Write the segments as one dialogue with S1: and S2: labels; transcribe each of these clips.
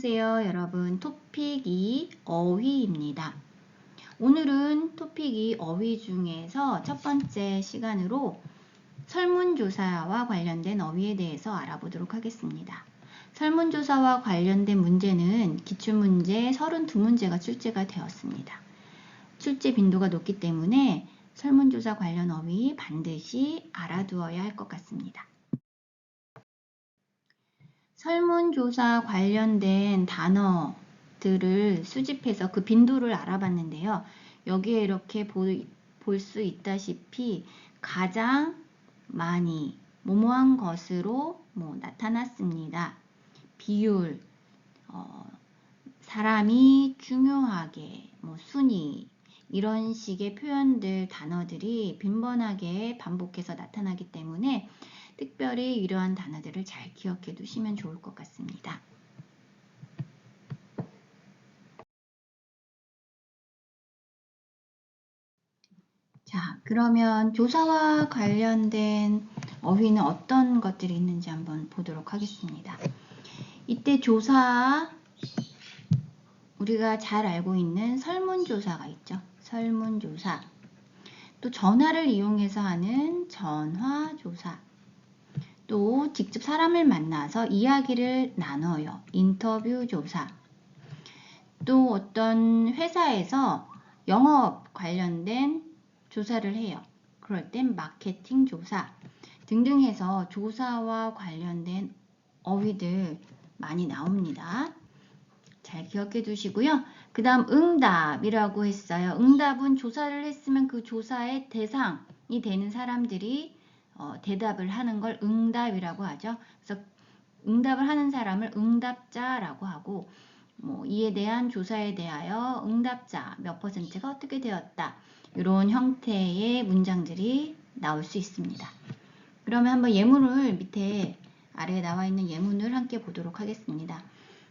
S1: 안녕하세요, 여러분. 토픽이 어휘입니다. 오늘은 토픽이 어휘 중에서 첫 번째 시간으로 설문조사와 관련된 어휘에 대해서 알아보도록 하겠습니다. 설문조사와 관련된 문제는 기출문제 32문제가 출제가 되었습니다. 출제 빈도가 높기 때문에 설문조사 관련 어휘 반드시 알아두어야 할 것 같습니다. 설문조사 관련된 단어들을 수집해서 그 빈도를 알아봤는데요. 여기에 이렇게 볼 수 있다시피 가장 많이 뭐뭐한 것으로 나타났습니다. 비율, 사람이 중요하게, 순위 이런 식의 표현들, 단어들이 빈번하게 반복해서 나타나기 때문에 특별히 이러한 단어들을 잘 기억해 두시면 좋을 것 같습니다. 자, 그러면 조사와 관련된 어휘는 어떤 것들이 있는지 한번 보도록 하겠습니다. 이때 조사, 우리가 잘 알고 있는 설문조사가 있죠. 설문조사. 또 전화를 이용해서 하는 전화조사. 또 직접 사람을 만나서 이야기를 나눠요. 인터뷰 조사. 또 어떤 회사에서 영업 관련된 조사를 해요. 그럴 땐 마케팅 조사 등등 해서 조사와 관련된 어휘들 많이 나옵니다. 잘 기억해 두시고요. 그 다음 응답이라고 했어요. 응답은 조사를 했으면 그 조사의 대상이 되는 사람들이 대답을 하는 걸 응답이라고 하죠. 그래서 응답을 하는 사람을 응답자라고 하고 이에 대한 조사에 대하여 응답자 몇 %가 어떻게 되었다. 이런 형태의 문장들이 나올 수 있습니다. 그러면 한번 예문을 밑에 아래에 나와 있는 예문을 함께 보도록 하겠습니다.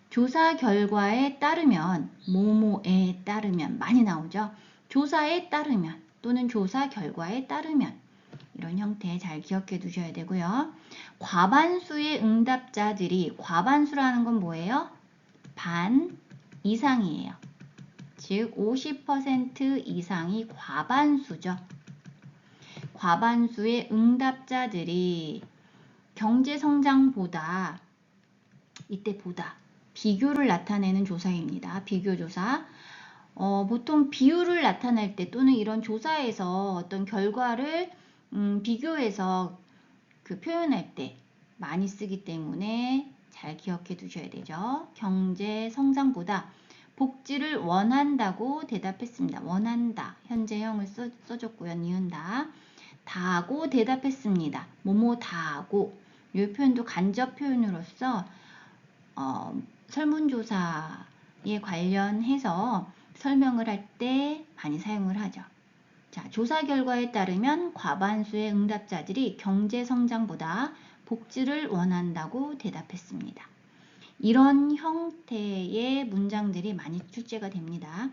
S1: 조사 결과에 따르면 뭐뭐에 따르면 많이 나오죠. 조사에 따르면 또는 조사 결과에 따르면 이런 형태 잘 기억해 두셔야 되고요. 과반수의 응답자들이 과반수라는 건 뭐예요? 반 이상이에요. 즉 50% 이상이 과반수죠. 과반수의 응답자들이 경제성장보다 이때 보다 비교를 나타내는 조사입니다. 비교조사. 보통 비율을 나타낼 때 또는 이런 조사에서 어떤 결과를 비교해서 그 표현할 때 많이 쓰기 때문에 잘 기억해 두셔야 되죠. 경제 성장보다 복지를 원한다고 대답했습니다. 원한다. 현재형을 써줬고요. 니은다. 다하고 대답했습니다. 뭐뭐 다하고. 이 표현도 간접 표현으로서 설문조사에 관련해서 설명을 할 때 많이 사용을 하죠. 자, 조사 결과에 따르면 과반수의 응답자들이 경제 성장보다 복지를 원한다고 대답했습니다. 이런 형태의 문장들이 많이 출제가 됩니다.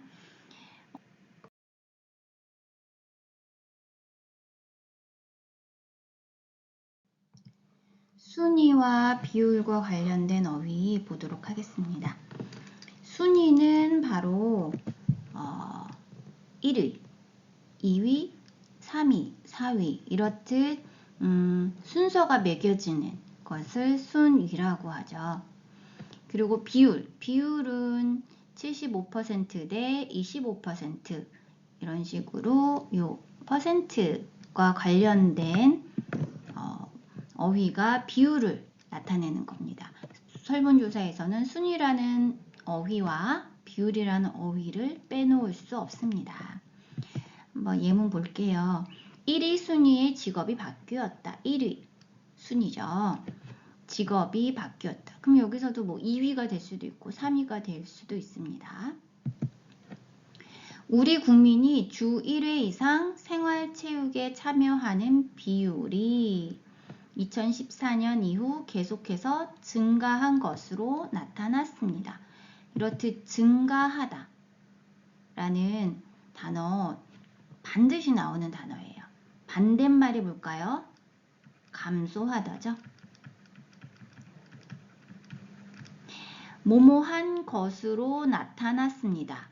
S1: 순위와 비율과 관련된 어휘 보도록 하겠습니다. 순위는 바로 1위, 2위, 3위, 4위 이렇듯 순서가 매겨지는 것을 순위라고 하죠. 그리고 비율은 75% 대 25% 이런 식으로 요 퍼센트과 관련된 어휘가 비율을 나타내는 겁니다. 설문조사에서는 순위라는 어휘와 비율이라는 어휘를 빼놓을 수 없습니다. 한번 예문 볼게요. 1위 순위의 직업이 바뀌었다. 1위 순위죠. 직업이 바뀌었다. 그럼 여기서도 2위가 될 수도 있고 3위가 될 수도 있습니다. 우리 국민이 주 1회 이상 생활체육에 참여하는 비율이 2014년 이후 계속해서 증가한 것으로 나타났습니다. 이렇듯 증가하다 라는 단어 반드시 나오는 단어예요. 반대말이 뭘까요? 감소하다죠. 뭐뭐한 것으로 나타났습니다.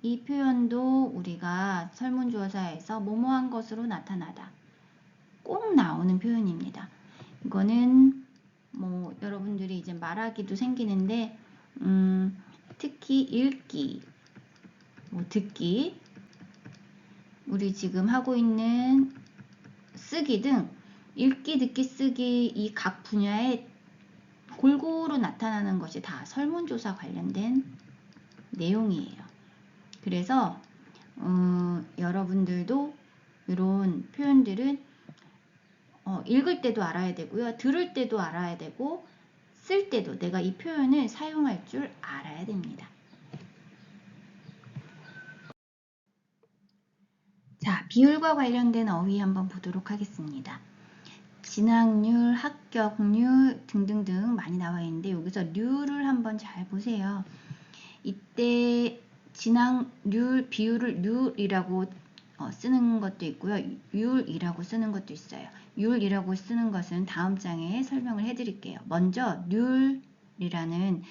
S1: 이 표현도 우리가 설문조사에서 뭐뭐한 것으로 나타나다 꼭 나오는 표현입니다. 이거는 뭐 여러분들이 이제 말하기도 생기는데 특히 읽기, 뭐 듣기, 우리 지금 하고 있는 쓰기 등 읽기, 듣기, 쓰기 이 각 분야에 골고루 나타나는 것이 다 설문조사 관련된 내용이에요. 그래서 여러분들도 이런 표현들은 읽을 때도 알아야 되고요. 들을 때도 알아야 되고 쓸 때도 내가 이 표현을 사용할 줄 알아야 됩니다. 자, 비율과 관련된 어휘 한번 보도록 하겠습니다. 진학률, 합격률 등등등 많이 나와 있는데 여기서 률을 한번 잘 보세요. 이때 진학률, 비율을 률이라고 쓰는 것도 있고요. 율이라고 쓰는 것도 있어요. 율이라고 쓰는 것은 다음 장에 설명을 해드릴게요. 먼저 률이라는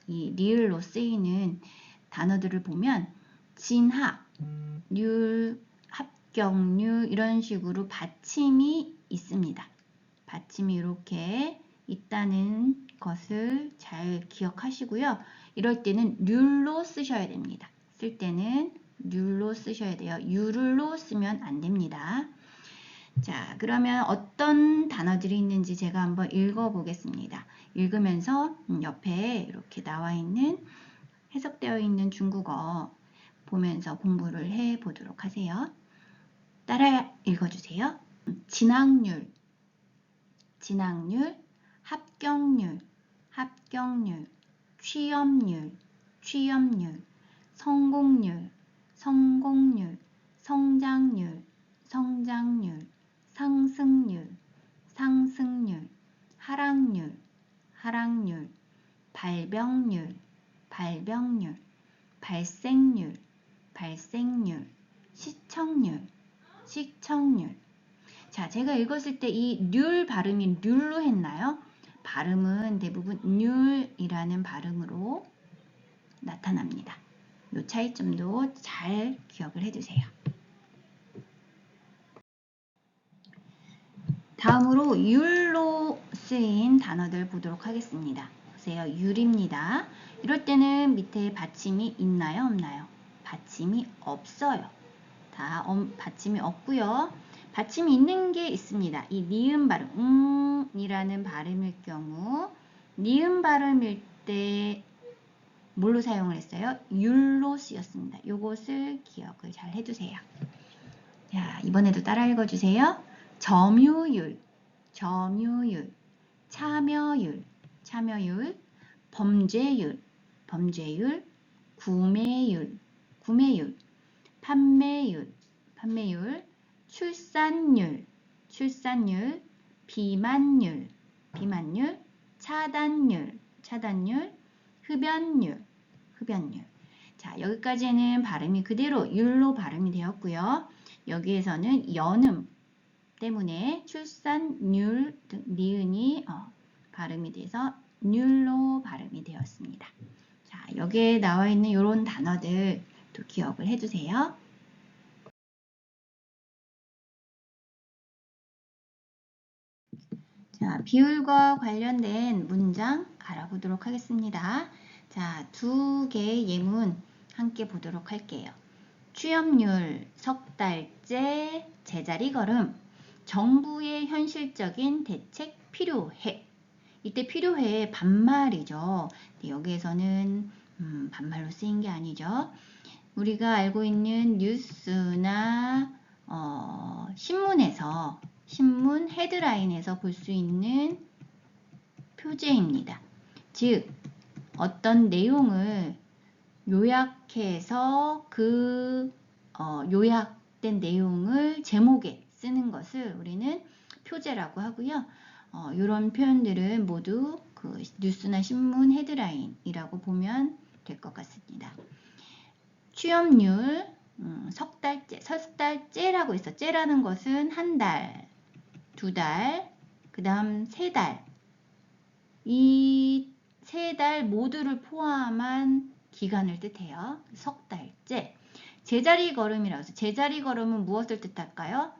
S1: 이 리을로 쓰이는 단어들을 보면 진학, 률, 합격률 이런 식으로 받침이 있습니다. 받침이 이렇게 있다는 것을 잘 기억하시고요. 이럴 때는 률로 쓰셔야 됩니다. 쓸 때는 률로 쓰셔야 돼요. 율로 쓰면 안 됩니다. 자, 그러면 어떤 단어들이 있는지 제가 한번 읽어보겠습니다. 읽으면서 옆에 이렇게 나와 있는 해석되어 있는 중국어 보면서 공부를 해보도록 하세요. 따라 읽어주세요. 진학률, 진학률, 합격률, 합격률, 취업률, 취업률, 성공률, 성공률, 성장률, 성장률, 상승률, 상승률, 하락률, 하락률, 발병률, 발병률, 발생률, 발생률, 시청률, 시청률. 자, 제가 읽었을 때 이 률 발음이 률로 했나요? 발음은 대부분 률이라는 발음으로 나타납니다. 이 차이점도 잘 기억을 해두세요. 다음으로 율로 쓰인 단어들 보도록 하겠습니다. 보세요. 율입니다. 이럴 때는 밑에 받침이 있나요? 없나요? 받침이 없어요. 다 받침이 없고요. 받침이 있는 게 있습니다. 이 니은 발음, 이라는 발음일 경우 니은 발음일 때 뭘로 사용을 했어요? 율로 쓰였습니다. 요것을 기억을 잘 해두세요. 자, 이번에도 따라 읽어주세요. 점유율, 점유율, 참여율, 참여율, 범죄율, 범죄율, 구매율, 구매율, 판매율, 판매율, 출산율, 출산율, 비만율, 비만율, 차단율, 차단율, 흡연율, 흡연율. 자, 여기까지는 발음이 그대로 율로 발음이 되었고요. 여기에서는 연음 때문에 출산율 등 니은이 발음이 돼서 율로 발음이 되었습니다. 자, 여기에 나와 있는 이런 단어들 또 기억을 해주세요. 자, 비율과 관련된 문장 알아보도록 하겠습니다. 자, 두 개의 예문 함께 보도록 할게요. 취업률, 석 달째, 제자리 걸음, 정부의 현실적인 대책 필요해. 이때 필요해 반말이죠. 여기에서는 반말로 쓰인 게 아니죠. 우리가 알고 있는 뉴스나 신문에서 신문 헤드라인에서 볼 수 있는 표제입니다. 즉 어떤 내용을 요약해서 그 요약된 내용을 제목에 쓰는 것을 우리는 표제라고 하고요. 이런 표현들은 모두 그 뉴스나 신문 헤드라인이라고 보면 될 것 같습니다. 취업률 석 달째라고 있어. 째라는 것은 한 달, 두 달, 그 다음 세 달. 이 3달 모두를 포함한 기간을 뜻해요. 석 달째. 제자리 걸음이라고 해서 제자리 걸음은 무엇을 뜻할까요?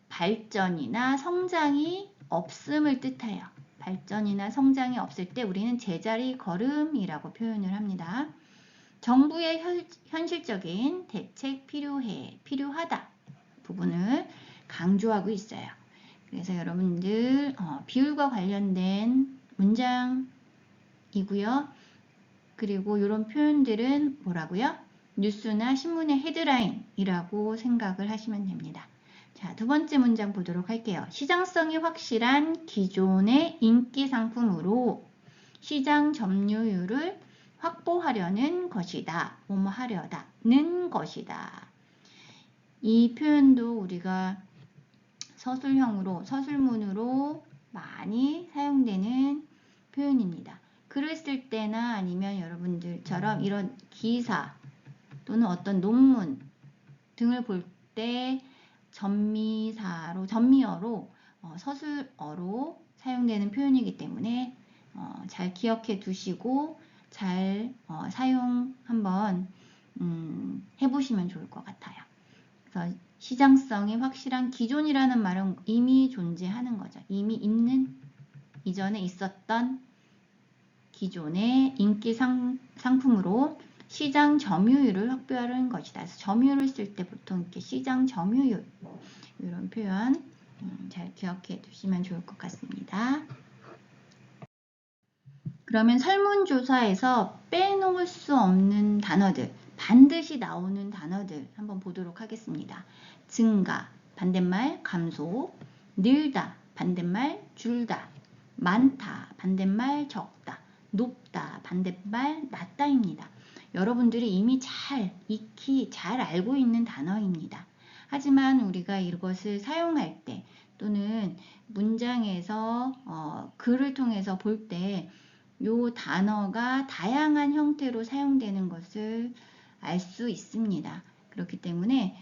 S1: 발전이나 성장이 없음을 뜻해요. 발전이나 성장이 없을 때 우리는 제자리 걸음이라고 표현을 합니다. 정부의 현실적인 대책 필요하다 부분을 강조하고 있어요. 그래서 여러분들 비율과 관련된 문장이고요. 그리고 이런 표현들은 뭐라고요? 뉴스나 신문의 헤드라인이라고 생각을 하시면 됩니다. 자, 두 번째 문장 보도록 할게요. 시장성이 확실한 기존의 인기 상품으로 시장 점유율을 확보하려는 것이다. 뭐뭐 하려다는 것이다. 이 표현도 우리가 서술문으로 많이 사용되는 표현입니다. 글을 쓸 때나 아니면 여러분들처럼 이런 기사 또는 어떤 논문 등을 볼 때 전미어로 서술어로 사용되는 표현이기 때문에 잘 기억해 두시고 잘 사용 한번 해보시면 좋을 것 같아요. 그래서 시장성이 확실한 기존이라는 말은 이미 존재하는 거죠. 이미 있는, 이전에 있었던 기존의 인기 상품으로 시장 점유율을 확보하는 것이다. 그래서 점유율을 쓸 때 보통 이렇게 시장 점유율 이런 표현 잘 기억해 두시면 좋을 것 같습니다. 그러면 설문조사에서 빼놓을 수 없는 단어들, 반드시 나오는 단어들 한번 보도록 하겠습니다. 증가, 반대말 감소, 늘다, 반대말 줄다, 많다, 반대말 적다, 높다, 반대말 낮다입니다. 여러분들이 이미 잘 익히 잘 알고 있는 단어입니다. 하지만 우리가 이것을 사용할 때 또는 문장에서 글을 통해서 볼 때 요 단어가 다양한 형태로 사용되는 것을 알 수 있습니다. 그렇기 때문에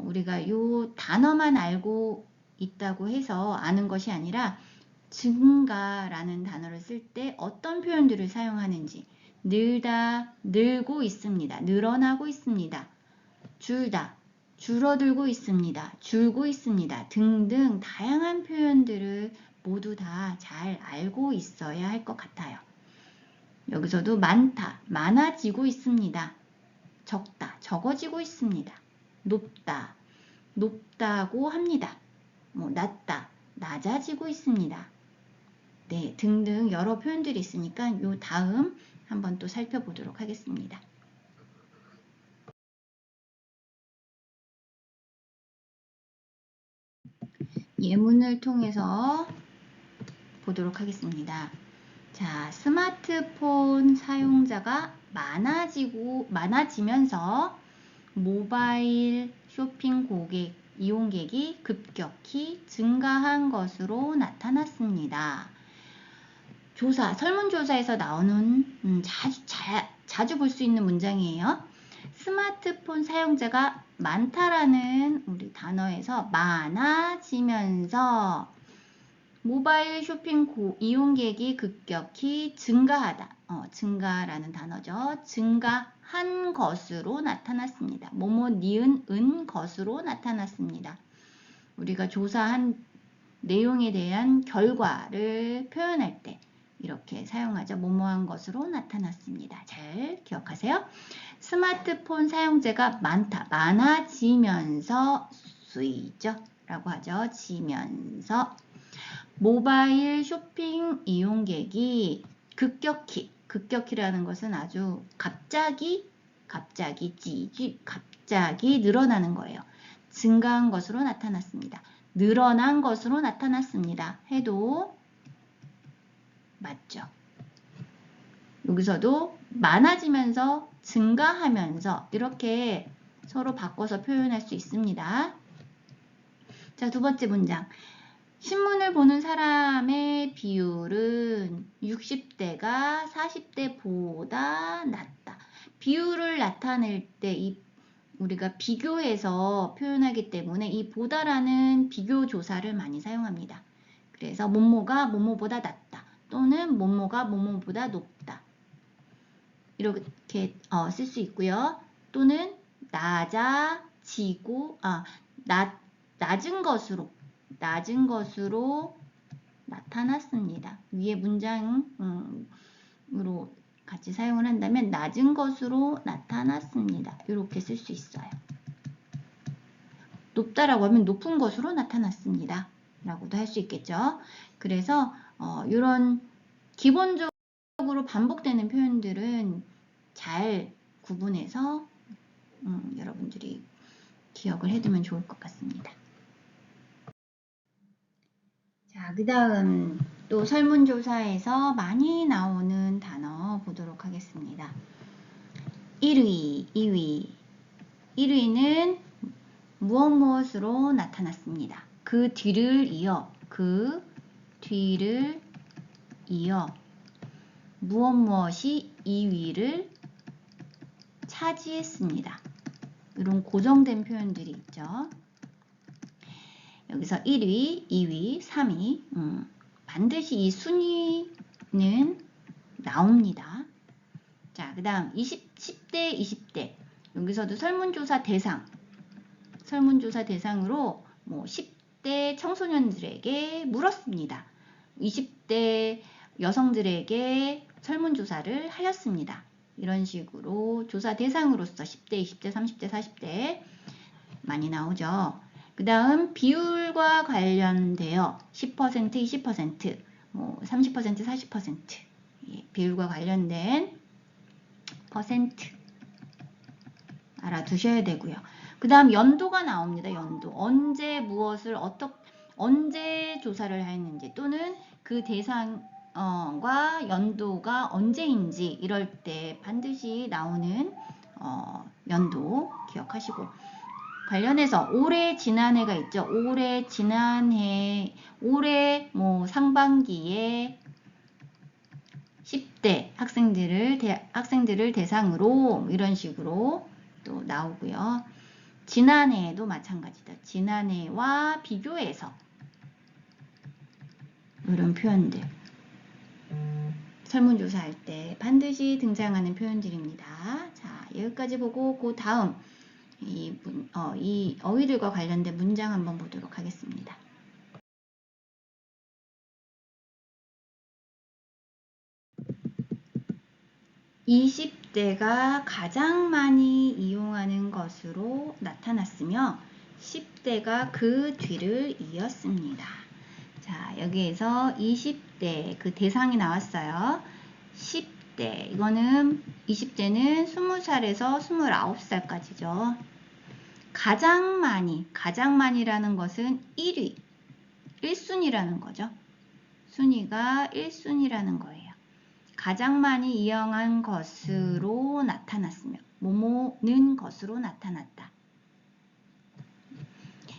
S1: 우리가 요 단어만 알고 있다고 해서 아는 것이 아니라 증가라는 단어를 쓸 때 어떤 표현들을 사용하는지 늘다, 늘고 있습니다. 늘어나고 있습니다. 줄다, 줄어들고 있습니다. 줄고 있습니다. 등등 다양한 표현들을 모두 다 잘 알고 있어야 할 것 같아요. 여기서도 많다, 많아지고 있습니다. 적다, 적어지고 있습니다. 높다, 높다고 합니다. 낮다, 낮아지고 있습니다. 네, 등등 여러 표현들이 있으니까 요 다음 한번 또 살펴보도록 하겠습니다. 예문을 통해서 보도록 하겠습니다. 자, 스마트폰 사용자가 많아지면서 모바일 쇼핑 이용객이 급격히 증가한 것으로 나타났습니다. 설문조사에서 나오는 자주 볼 수 있는 문장이에요. 스마트폰 사용자가 많다라는 우리 단어에서 많아지면서 모바일 쇼핑 이용객이 급격히 증가하다. 증가라는 단어죠. 증가한 것으로 나타났습니다. 니은 은 것으로 나타났습니다. 우리가 조사한 내용에 대한 결과를 표현할 때 이렇게 사용하죠. 뭐뭐한 것으로 나타났습니다. 잘 기억하세요. 스마트폰 사용자가 많아지면서 수이죠. 라고 하죠. 지면서 모바일 쇼핑 이용객이 급격히라는 것은 아주 갑자기 늘어나는 거예요. 증가한 것으로 나타났습니다. 늘어난 것으로 나타났습니다. 해도 맞죠. 여기서도 많아지면서 증가하면서 이렇게 서로 바꿔서 표현할 수 있습니다. 자, 두 번째 문장. 신문을 보는 사람의 비율은 60대가 40대보다 낮다. 비율을 나타낼 때 우리가 비교해서 표현하기 때문에 이 보다라는 비교 조사를 많이 사용합니다. 그래서 뭐뭐가 뭐뭐보다 낮다 또는 뭐뭐가 뭐뭐보다 높다. 이렇게 쓸 수 있고요. 또는 낮아지고 낮은 것으로 나타났습니다. 위에 문장으로 같이 사용을 한다면 낮은 것으로 나타났습니다. 이렇게 쓸 수 있어요. 높다라고 하면 높은 것으로 나타났습니다. 라고도 할 수 있겠죠. 그래서 이런 기본적으로 반복되는 표현들은 잘 구분해서 여러분들이 기억을 해두면 좋을 것 같습니다. 자, 그 다음 또 설문조사에서 많이 나오는 단어 보도록 하겠습니다. 1위, 2위. 1위는 무엇으로 나타났습니다. 그 뒤를 이어 무엇이 2위를 차지했습니다. 이런 고정된 표현들이 있죠. 여기서 1위, 2위, 3위 반드시 이 순위는 나옵니다. 자, 그 다음 10대, 20대 여기서도 설문조사 대상으로 10대 청소년들에게 물었습니다. 20대 여성들에게 설문조사를 하였습니다. 이런 식으로 조사 대상으로서 10대, 20대, 30대, 40대 많이 나오죠. 그 다음 비율과 관련되어 10%, 20%, 30%, 40% 비율과 관련된 퍼센트 알아두셔야 되고요. 그 다음 연도가 나옵니다. 연도. 언제 무엇을 언제 조사를 했는지 또는 그 대상과 연도가 언제인지 이럴 때 반드시 나오는 연도 기억하시고 관련해서 올해 지난해가 있죠. 올해 지난해 올해 상반기에 10대 학생들을 대상으로 이런 식으로 또 나오고요. 지난해에도 마찬가지다. 지난해와 비교해서 이런 표현들 설문조사할 때 반드시 등장하는 표현들입니다. 자, 여기까지 보고 그 다음 이 어휘들과 관련된 문장 한번 보도록 하겠습니다. (20대가) 가장 많이 이용하는 것으로 나타났으며 10대가 그 뒤를 이었습니다. 자, 여기에서 20대 그 대상이 나왔어요. 10대 이거는 20대는 20살에서 29살까지죠. 가장 많이라는 것은 1위, 1순위라는 거죠. 순위가 1순위라는 거예요. 가장 많이 이용한 것으로 나타났으며 뭐뭐는 것으로 나타났다.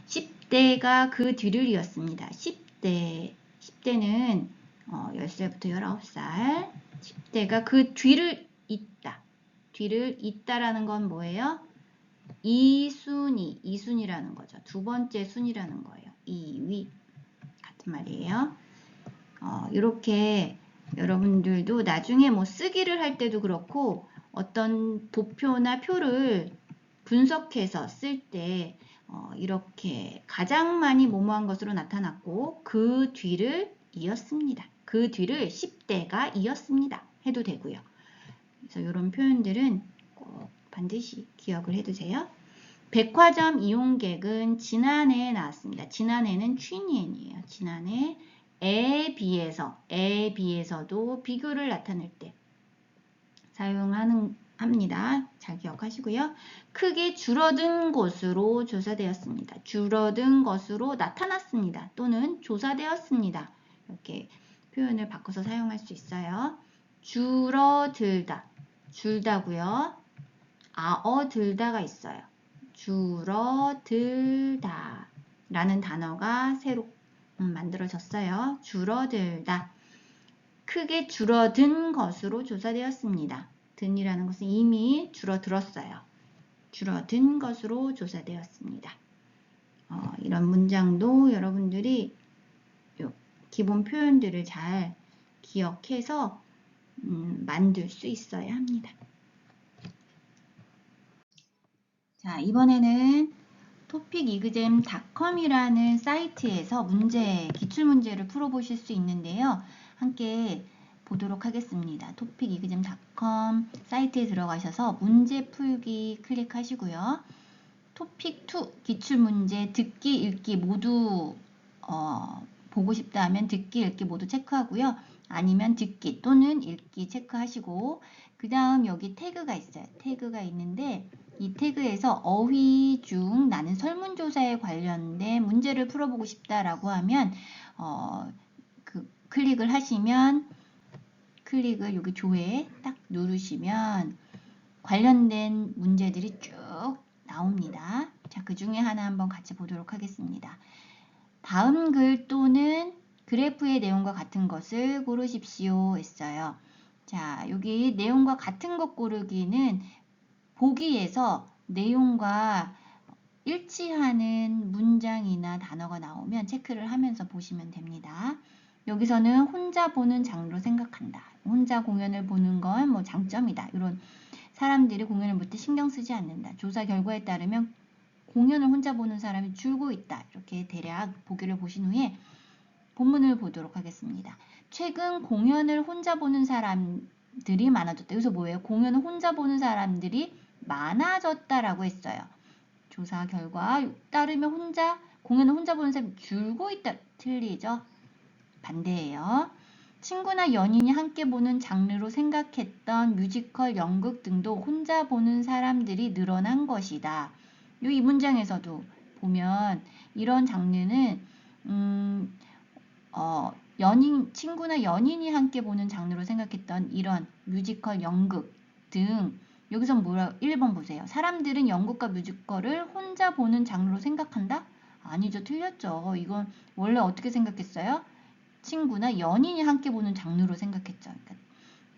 S1: 10대가 그 뒤를 이었습니다. 10대는 10살부터 19살 10대가 그 뒤를 잇다. 뒤를 잇다라는 건 뭐예요? 2순위라는 거죠. 두 번째 순위라는 거예요. 2위 같은 말이에요. 이렇게 여러분들도 나중에 쓰기를 할 때도 그렇고 어떤 도표나 표를 분석해서 쓸 때 이렇게 가장 많이 뭐뭐한 것으로 나타났고 그 뒤를 이었습니다. 그 뒤를 10대가 이었습니다. 해도 되고요. 그래서 이런 표현들은 꼭 반드시 기억을 해두세요. 백화점 이용객은 지난해에 나왔습니다. 지난해는 취니엔이에요. 지난해에 비해서도 비교를 나타낼 때 사용합니다. 잘 기억하시고요. 크게 줄어든 것으로 조사되었습니다. 줄어든 것으로 나타났습니다. 또는 조사되었습니다. 이렇게 표현을 바꿔서 사용할 수 있어요. 줄다고요. 들다가 있어요. 줄어들다 라는 단어가 새로 만들어졌어요. 줄어들다. 크게 줄어든 것으로 조사되었습니다. 든이라는 것은 이미 줄어들었어요. 줄어든 것으로 조사되었습니다. 이런 문장도 여러분들이 기본 표현들을 잘 기억해서 만들 수 있어야 합니다. 자, 이번에는 topicexam.com이라는 사이트에서 기출문제를 풀어보실 수 있는데요. 함께 보도록 하겠습니다. topicexam.com 사이트에 들어가셔서 문제 풀기 클릭하시고요. 토픽 2 기출문제 듣기, 읽기 모두 보고 싶다 하면 듣기, 읽기 모두 체크하고요. 아니면 듣기 또는 읽기 체크하시고 그 다음 여기 태그가 있어요. 태그가 있는데 이 태그에서 어휘 중 나는 설문조사에 관련된 문제를 풀어보고 싶다라고 하면 클릭을 하시면 클릭을 여기 조회 딱 누르시면 관련된 문제들이 쭉 나옵니다. 자, 그 중에 하나 한번 같이 보도록 하겠습니다. 다음 글 또는 그래프의 내용과 같은 것을 고르십시오 했어요. 자, 여기 내용과 같은 것 고르기는 보기에서 내용과 일치하는 문장이나 단어가 나오면 체크를 하면서 보시면 됩니다. 여기서는 혼자 보는 장르로 생각한다. 혼자 공연을 보는 건 뭐 장점이다. 이런 사람들이 공연을 볼 때 신경 쓰지 않는다. 조사 결과에 따르면 공연을 혼자 보는 사람이 줄고 있다. 이렇게 대략 보기를 보신 후에 본문을 보도록 하겠습니다. 최근 공연을 혼자 보는 사람들이 많아졌다. 여기서 뭐예요? 공연을 혼자 보는 사람들이 많아졌다라고 했어요. 조사 결과 따르면 공연을 혼자 보는 사람이 줄고 있다. 틀리죠? 반대예요. 친구나 연인이 함께 보는 장르로 생각했던 뮤지컬, 연극 등도 혼자 보는 사람들이 늘어난 것이다. 이 문장에서도 보면 이런 장르는 친구나 연인이 함께 보는 장르로 생각했던 이런 뮤지컬, 연극 등 여기서 1번 보세요. 사람들은 연극과 뮤지컬을 혼자 보는 장르로 생각한다? 아니죠. 틀렸죠. 이건 원래 어떻게 생각했어요? 친구나 연인이 함께 보는 장르로 생각했죠. 그러니까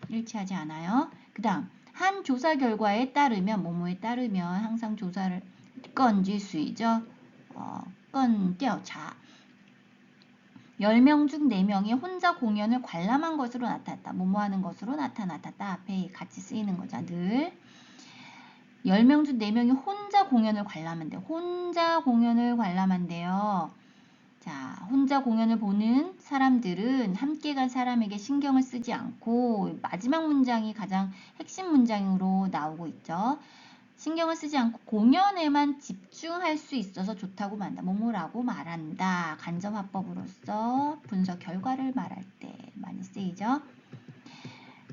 S1: 일치하지 않아요. 그 다음 한 조사 결과에 따르면 뭐뭐에 따르면 항상 조사를 건지 수이죠. 자 10명 중 4명이 혼자 공연을 관람한 것으로 나타났다. 뭐뭐 하는 것으로 나타났다. 앞에 같이 쓰이는 거죠. 늘 10명 중 4명이 혼자 공연을 관람한대요. 혼자 공연을 관람한대요. 자, 혼자 공연을 보는 사람들은 함께 간 사람에게 신경을 쓰지 않고 마지막 문장이 가장 핵심 문장으로 나오고 있죠. 신경을 쓰지 않고 공연에만 집중할 수 있어서 좋다고 말한다. 뭐뭐라고 말한다. 간접화법으로서 분석 결과를 말할 때 많이 쓰이죠.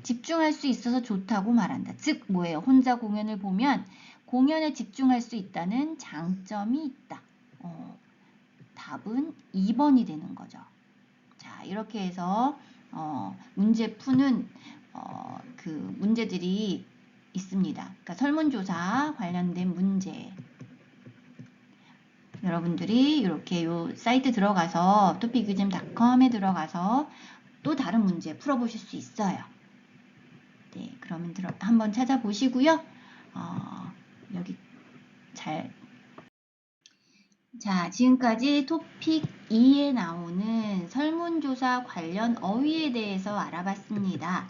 S1: 집중할 수 있어서 좋다고 말한다. 즉 뭐예요? 혼자 공연을 보면 공연에 집중할 수 있다는 장점이 있다. 답은 2번이 되는 거죠. 자, 이렇게 해서 문제 푸는 그 문제들이 있습니다. 그러니까 설문조사 관련된 문제. 여러분들이 이렇게 요 사이트 들어가서 topicexam.com에 들어가서 또 다른 문제 풀어보실 수 있어요. 네, 그러면 한번 찾아보시고요. 여기 자, 지금까지 토픽 2에 나오는 설문조사 관련 어휘에 대해서 알아봤습니다.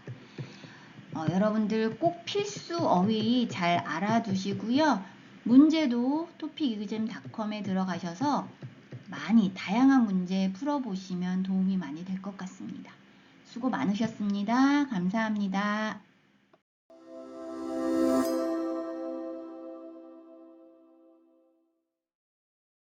S1: 여러분들 꼭 필수 어휘 잘 알아두시고요. 문제도 topicexam.com에 들어가셔서 많이 다양한 문제 풀어보시면 도움이 많이 될 것 같습니다. 수고 많으셨습니다. 감사합니다.